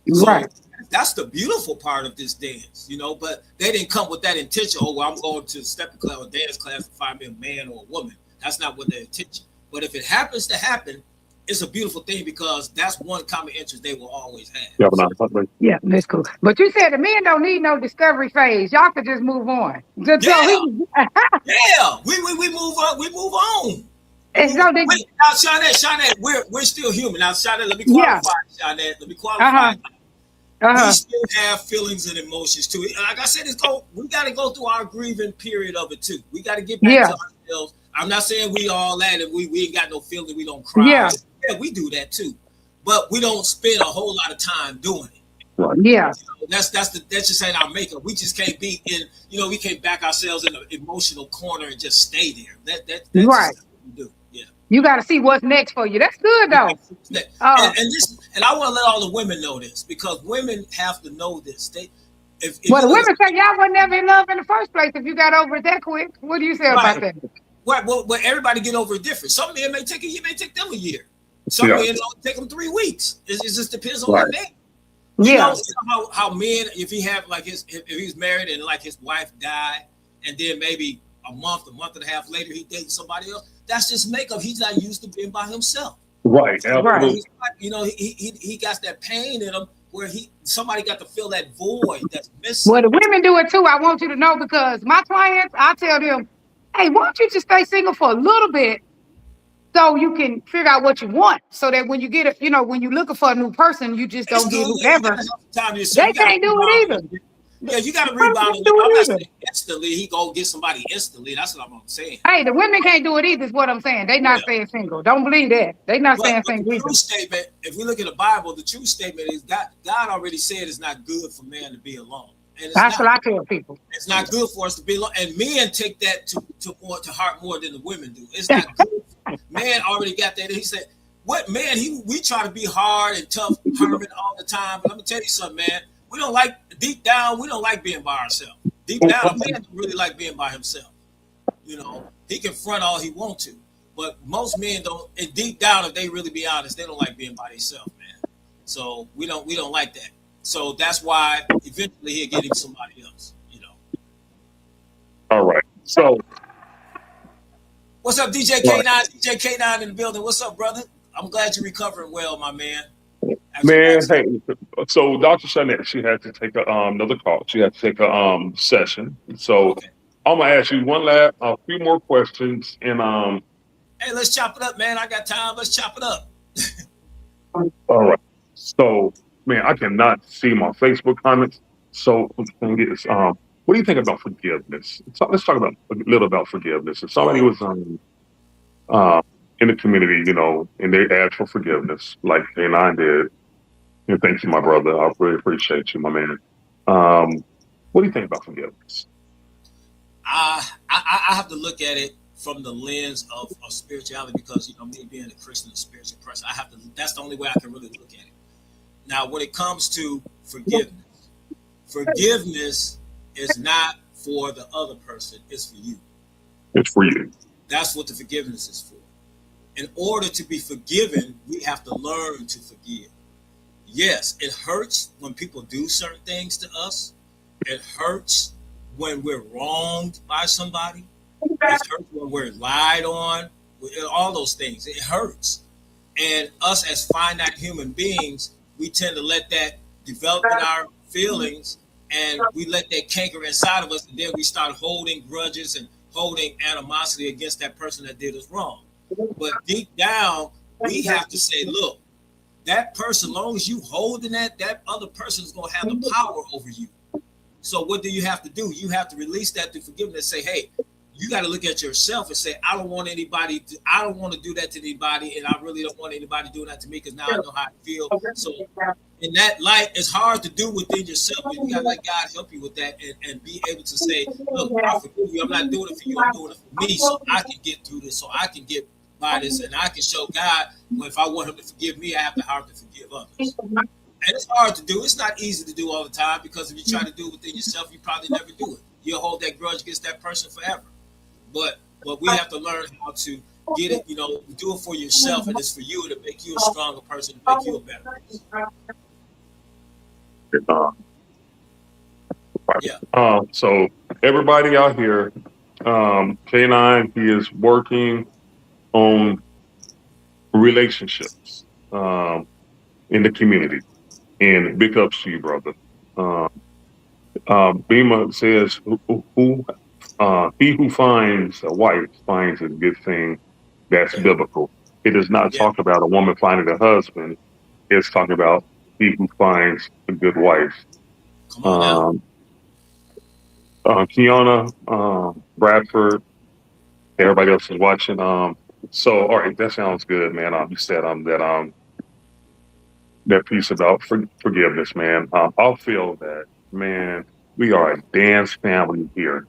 So that's the beautiful part of this dance, you know, but they didn't come with that intention. Oh, well, I'm going to stepping class or dance class to find me a man or a woman. That's not what their intention. But if it happens to happen, it's a beautiful thing, because that's one common interest they will always have. Yeah, that's cool. But you said the men don't need no discovery phase. Y'all could just move on. We move on. We move on. And so now, Shanette, we're still human. Now, Shanette, let me qualify. Shanette, let me qualify. We still have feelings and emotions too. Like I said, we got to go through our grieving period of it too. We got to get back to ourselves. I'm not saying we all that and we ain't got no feeling. We don't cry. Yeah, we do that too, but we don't spend a whole lot of time doing it. Yeah, you know, that's just ain't our makeup. We just can't be in. You know, we can't back ourselves in an emotional corner and just stay there. That's right. Just what we do. Yeah. You got to see what's next for you. That's good though. And I want to let all the women know this, because women have to know this. If Well, you the look women say y'all were never in love in the first place if you got over it that quick. What do you say about that? Right. Well, everybody get over it different. Some men may take them a year. Some men it'll take them 3 weeks. It just depends on the man. You know how men, if he's married and like his wife died, and then maybe a month and a half later he dates somebody else. That's just makeup. He's not used to being by himself. Right. Right. You know, he got that pain in him where somebody got to fill that void that's missing. Well, the women do it too. I want you to know, because my clients, I tell them, hey, why don't you just stay single for a little bit so you can figure out what you want, so that when you get it, when you're looking for a new person, you just don't get whoever. They can't do it either. Yeah, you got to rebound. I'm not saying instantly he go get somebody instantly. That's what I'm saying. Hey, the women can't do it either, is what I'm saying. They not staying single. Don't believe that. They not staying single the either. true statement, if we look at the Bible, the true statement is God already said it's not good for man to be alone. And that's what I tell people. It's not good for us to be alone. And men take that to heart more than the women do. It's not good. Man already got that. He said, what man, we try to be hard and tough, Herman, all the time. But let me tell you something, man. Deep down, we don't like being by ourselves. Deep down, a man don't really like being by himself. You know, he can front all he wants to, but most men don't. And deep down, if they really be honest, they don't like being by themselves, man. So we don't like that. So that's why eventually he'll get him somebody else. You know. All right. So, what's up, DJ K9? DJ K9 in the building. What's up, brother? I'm glad you're recovering well, my man. Hey, so Dr. Shanette, she had to take another call. She had to take a session. So I'm gonna ask you a few more questions, and hey, let's chop it up, man. I got time. Let's chop it up. All right. So, man, I cannot see my Facebook comments. So the thing is, what do you think about forgiveness? So let's talk a little about forgiveness. If somebody was in the community, and they asked for forgiveness, like K9 did. And thank you, my brother. I really appreciate you, my man. What do you think about forgiveness? I have to look at it from the lens of spirituality, because me being a Christian and spiritual person, that's the only way I can really look at it. Now, when it comes to forgiveness is not for the other person, it's for you. It's for you. That's what the forgiveness is for. In order to be forgiven, we have to learn to forgive. Yes, it hurts when people do certain things to us. It hurts when we're wronged by somebody. It hurts when we're lied on. All those things. It hurts. And us as finite human beings, we tend to let that develop in our feelings, and we let that canker inside of us, and then we start holding grudges and holding animosity against that person that did us wrong. But deep down, we have to say, look, that person, as long as you holding that other person is going to have the power over you. So what do you have to do? You have to release that through forgiveness. Say, hey, you got to look at yourself and say, I don't want to do that to anybody, and I really don't want anybody doing that to me, because now I know how I feel. So in that light, it's hard to do within yourself, but you got to let God help you with that, and be able to say, look, I forgive you. I'm not doing it for you. I'm doing it for me, so I can get through this, so I can get by this, and I can show God, well, if I want him to forgive me, I have to hard to forgive others. And it's hard to do. It's not easy to do all the time, because if you try to do it within yourself, you probably never do it. You'll hold that grudge against that person forever. But we have to learn how to get it, do it for yourself, and it's for you to make you a stronger person, to make you a better person. So everybody out here, K9, he is working on relationships in the community, and big ups to you, brother. Bima says, he who finds a wife finds a good thing. That's biblical. It does not talk about a woman finding a husband. It's talking about he who finds a good wife. Kiana, Bradford, everybody else is watching. So, all right, that sounds good, man. You said that piece about forgiveness, man. I feel that, man, we are a dance family here.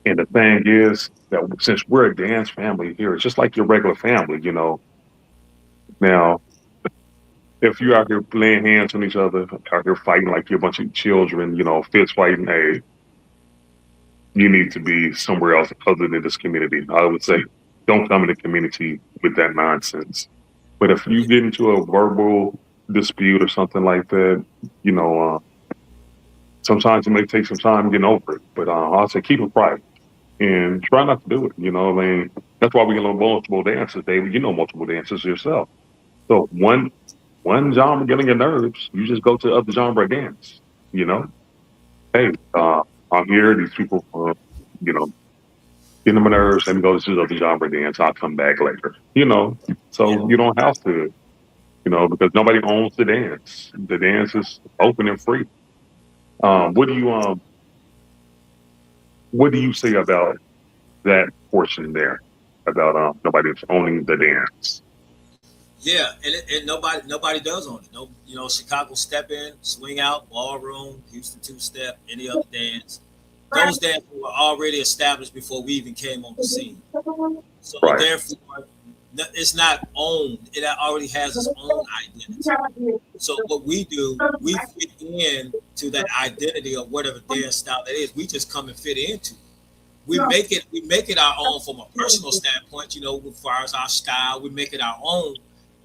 And the thing is that since we're a dance family here, it's just like your regular family, you know. Now, if you're out here laying hands on each other, out here fighting like you're a bunch of children, you know, fist fighting, hey, you need to be somewhere else other than this community. I would say don't come in the community with that nonsense. But if you get into a verbal dispute or something like that, you know, sometimes it may take some time getting over it. But I'll say keep it private and try not to do it. You know, I mean, that's why we can learn multiple dances, David. You know multiple dances yourself. So one genre getting your nerves, you just go to the other genre dance. You know, hey, I'm here. These people, you know, getting my nerves. Let me go to the other genre dance. I'll come back later. You know, Yeah. so you don't have to. You know, because nobody owns the dance. The dance is open and free. Um, what do you um what do you say about that portion there? About nobody's owning the dance. Yeah, and nobody does own it. No, Chicago step in, swing out, ballroom, Houston two step, any other dance. Those dances were already established before we even came on the scene. So Right. therefore, it's not owned. It already has its own identity. So what we do, we fit in to that identity of whatever dance style that is. We just come and fit into it. We make it our own from a personal standpoint, as far as our style, we make it our own,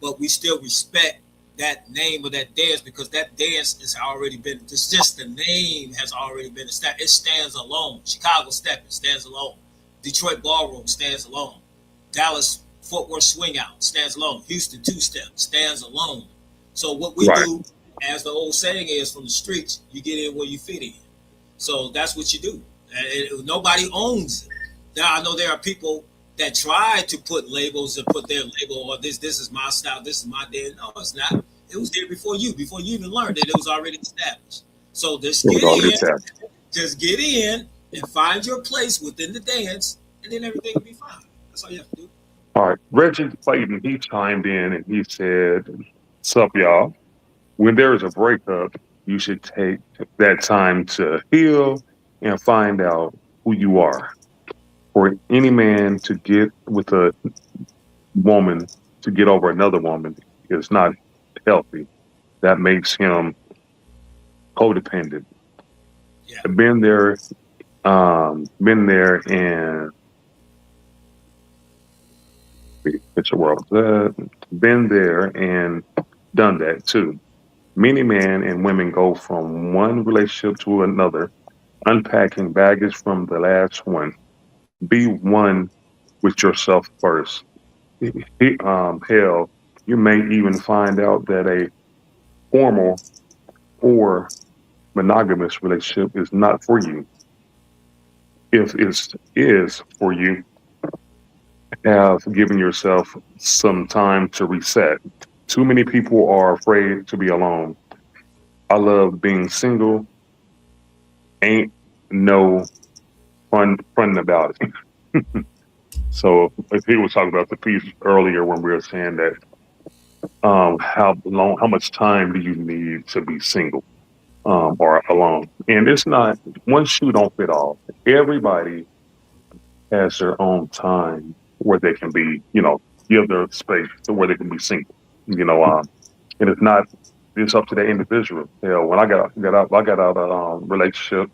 but we still respect that name of that dance because that dance has already been, it's just the name has already been established. It stands alone. Chicago Stepping stands alone. Detroit Ballroom stands alone. Dallas Fort Worth Swing Out stands alone. Houston Two Step stands alone. So what we Right. do, as the old saying is from the streets, you get in where you fit in. So that's what you do. Nobody owns it. Now I know there are people that try to put labels and put their label or this is my style, this is my dance. No, it's not. It was there before you even learned it. It was already established. So just It was get already in, established. and find your place within the dance, and then everything will be fine. That's all you have to do. All right. Reggie Clayton, he chimed in and he said, sup, y'all. When there is a breakup, you should take that time to heal and find out who you are. For any man to get with a woman, to get over another woman, is not healthy. That makes him codependent. Yeah, Been there, and it's a world. Been there and done that too. Many men and women go from one relationship to another, unpacking baggage from the last one. Be one with yourself first. Hell, you may even find out that a formal or monogamous relationship is not for you. If it is for you, have given yourself some time to reset. Too many people are afraid to be alone. I love being single. Ain't no fun about it. So if he was talking about the piece earlier when we were saying that, how much time do you need to be single, or alone? And it's not one shoe don't fit all. Everybody has their own time where they can be, give their space to where they can be single, and it's not, it's up to the individual. When I got out of relationship.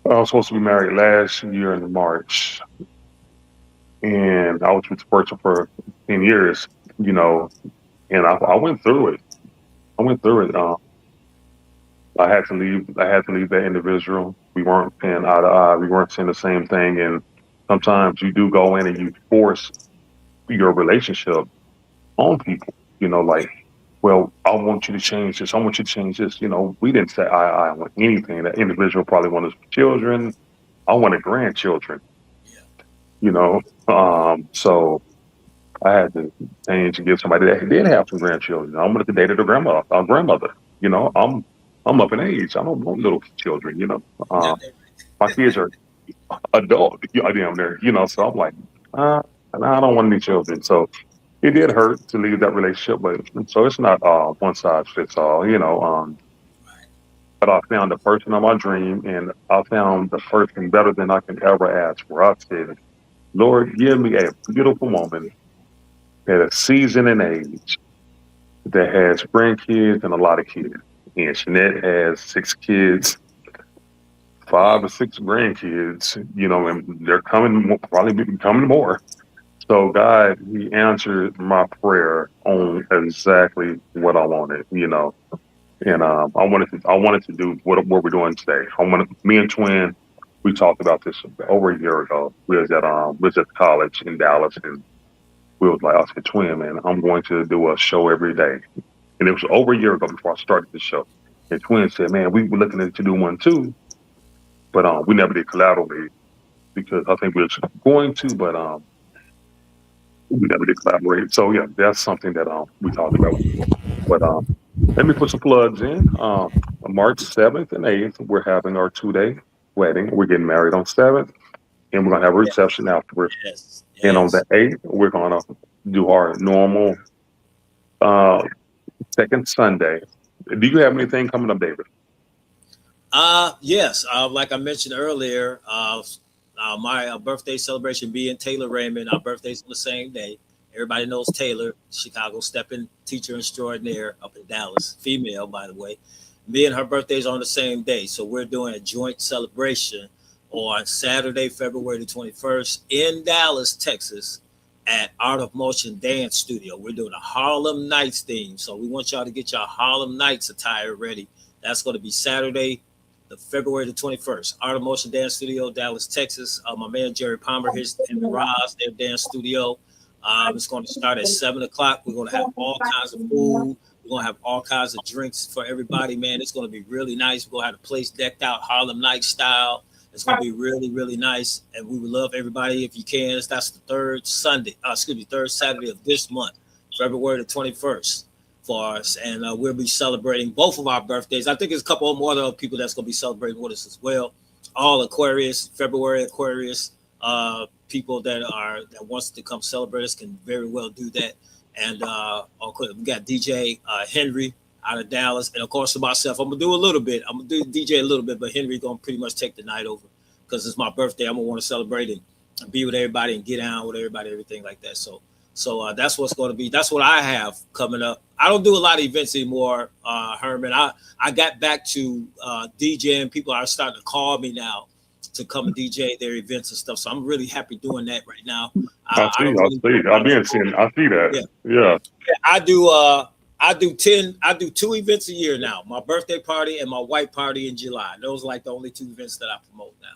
I was supposed to be married last year in March, and I was with the person for 10 years, you know, and I went through it. I went through it. I had to leave. I had to leave that individual. We weren't seeing eye to eye. We weren't saying the same thing, and sometimes you do go in and you force your relationship on people. Like, well, I want you to change this. I want you to change this. We didn't say I want anything. That individual probably wanted children. I wanted grandchildren. yeah, You know, so I had to change and give somebody that did have some grandchildren. I wanted to date a grandma, a grandmother. I'm up in age. I don't want little children. yeah, Uh, my kids are adult. Damn near. So I'm like, uh, I don't want any children. So it did hurt to leave that relationship, but so it's not one size fits all. right. but I found the person of my dream, and I found the person better than I can ever ask for. I said, Lord, give me a beautiful woman at a season and age that has grandkids and a lot of kids. And Jeanette has 6 kids, 5 or 6 grandkids, and they're coming, probably be coming more. So God, He answered my prayer on exactly what I wanted. And I wanted to do what we're doing today. Me and Twin, we talked about this over a year ago. We was at college in Dallas, and we was like, I said, Twin, man, I'm going to do a show every day. And it was over a year ago before I started the show. And Twin said, man, we were looking to do one too, but we never did collaterally because I think we were going to, but we never did collaborate. So yeah, that's something that we talked about. But let me put some plugs in. March 7th and 8th, we're having our 2-day wedding. We're getting married on 7th, and we're gonna have a reception afterwards. Yes. And on the 8th, we're gonna do our normal second Sunday. Do you have anything coming up, David? Yes. Like I mentioned earlier, my birthday celebration being Taylor Raymond. Our birthdays on the same day. Everybody knows Taylor, Chicago stepping teacher extraordinaire up in Dallas, female, by the way. Me and her birthday's on the same day. So we're doing a joint celebration on Saturday, February the 21st in Dallas, Texas, at Art of Motion Dance Studio. We're doing a Harlem Nights theme. So we want y'all to get your Harlem Nights attire ready. That's going to be Saturday, the February the 21st. Art of Motion Dance Studio, Dallas, Texas. My man Jerry Palmer, his and Roz, their dance studio. It's going to start at 7 o'clock. We're going to have all kinds of food. We're going to have all kinds of drinks for everybody, man. It's going to be really nice. We're going to have the place decked out Harlem Night style. It's going to be really, really nice. And we would love everybody if you can. That's the third Saturday of this month, February the 21st for us. And we'll be celebrating both of our birthdays. I think there's a couple more other people that's going to be celebrating with us as well. All Aquarius, February Aquarius. People that wants to come celebrate us can very well do that. And we got DJ Henry out of Dallas, and of course for myself, I'm gonna do a little bit. I'm gonna do DJ a little bit, but Henry gonna pretty much take the night over because it's my birthday. I'm gonna want to celebrate and be with everybody and get down with everybody, everything like that. So that's what's going to be. That's what I have coming up. I don't do a lot of events anymore, Herman. I got back to DJing. People are starting to call me now to come and DJ their events and stuff. So I'm really happy doing that right now. I see that. Yeah. I do 2 events a year now. My birthday party and my white party in July. Those are like the only 2 events that I promote now.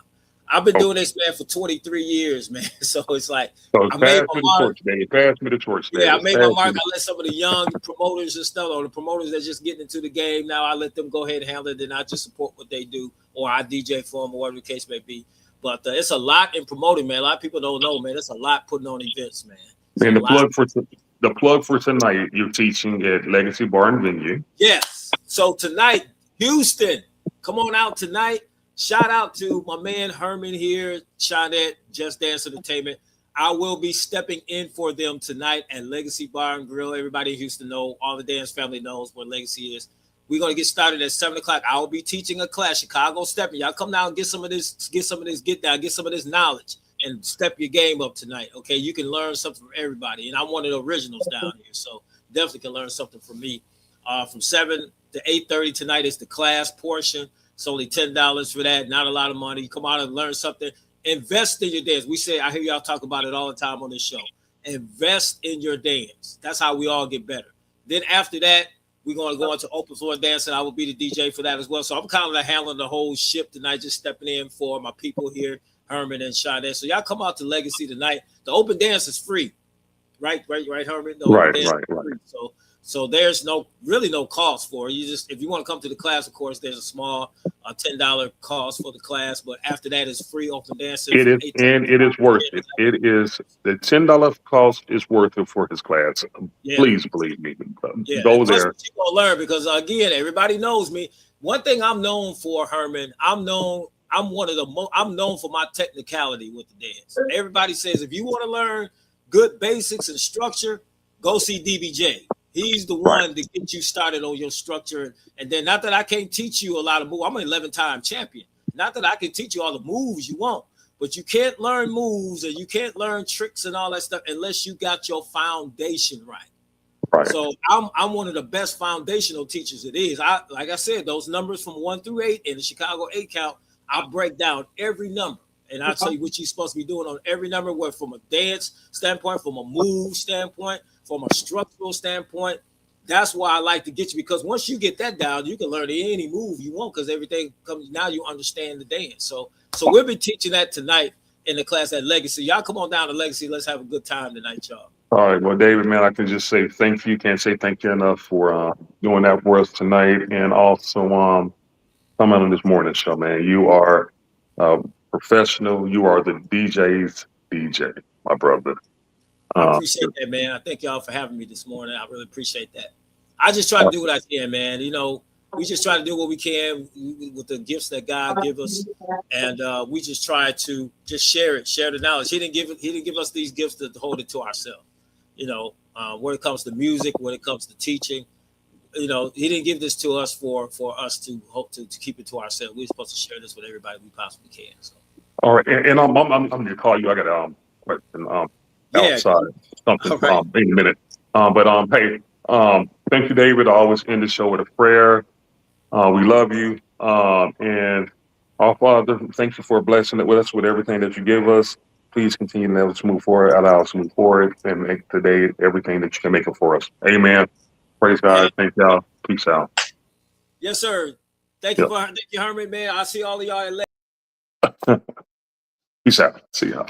I've been doing this, man, for 23 years, man. So it's like I made my mark. Pass me the torch. Yeah, I made my mark. I let some of the young promoters and stuff, or the promoters that just getting into the game now, I let them go ahead and handle it, and I just support what they do, or I DJ for them, or whatever the case may be. But it's a lot in promoting, man. A lot of people don't know, man. It's a lot putting on events, man. And the plug for tonight, you're teaching at Legacy Bar and Venue. Yes. So tonight, Houston, come on out tonight. Shout out to my man Herman here, Shawnette, Just Dance Entertainment. I will be stepping in for them tonight at Legacy Bar and Grill. Everybody in Houston knows, all the dance family knows what Legacy is. We're going to get started at 7 o'clock. I will be teaching a class, Chicago Stepping. Y'all come down and get some of this knowledge and step your game up tonight. Okay, you can learn something from everybody. And I'm one of the originals down here, so definitely can learn something from me. From 7 to 8:30 tonight is the class portion. It's only $10 for that. Not a lot of money. Come out and learn something. Invest in your dance. I hear y'all talk about it all the time on this show. Invest in your dance. That's how we all get better. Then after that, we're going to go into open floor dancing. I will be the DJ for that as well. So I'm kind of handling the whole ship tonight, just stepping in for my people here, Herman and Shawnette. So y'all come out to Legacy tonight. The open dance is free. Right, Herman? Right. So there's really no cost for it. If you want to come to the class, of course, there's a small $10 cost for the class, but after that it's free open dancing. It is worth it. It is the $10 cost is worth it for his class. Yeah. Please believe me. Go there. You're gonna learn because again, everybody knows me. One thing I'm known for, Herman, I'm known for my technicality with the dance. Everybody says if you want to learn good basics and structure, go see DBJ. He's the one to get you started on your structure. And then, not that I can't teach you a lot of moves. I'm an 11-time champion. Not that I can teach you all the moves you want, but you can't learn moves and you can't learn tricks and all that stuff unless you got your foundation right. Right. So I'm one of the best foundational teachers it is. Like I said, those numbers from 1 through 8 in the Chicago 8 count, I break down every number. And I'll tell you what you're supposed to be doing on every number, whether from a dance standpoint, from a move standpoint, from a structural standpoint. That's why I like to get you, because once you get that down, you can learn any move you want because everything comes, now you understand the dance. So we'll be teaching that tonight in the class at Legacy. Y'all come on down to Legacy. Let's have a good time tonight, y'all. All right. Well, David, man, I can just say thank you. Can't say thank you enough for doing that for us tonight, and also coming on this morning show, man. You are professional. You are the DJ's DJ, my brother. I appreciate that, man. I thank y'all for having me this morning. I really appreciate that. I just try to do what I can, man. You know, we just try to do what we can with the gifts that God give us, and we just try to just share the knowledge. He didn't give us these gifts to hold it to ourselves. You know, when it comes to music, when it comes to teaching, you know, he didn't give this to us for us to hope to keep it to ourselves. We're supposed to share this with everybody we possibly can. So. All right, and I'm gonna call you. I got a question outside something right. In a minute. But hey, thank you, David. I always end the show with a prayer. We love you, and our Father, thank you for blessing it with us with everything that you give us. Please continue to let us move forward, allow us to move forward, and make today everything that you can make it for us. Amen. Praise God. Thank y'all. Peace out. Yes, sir. Thank you, Herman, man. I'll see all of y'all at later. Peace out. See y'all.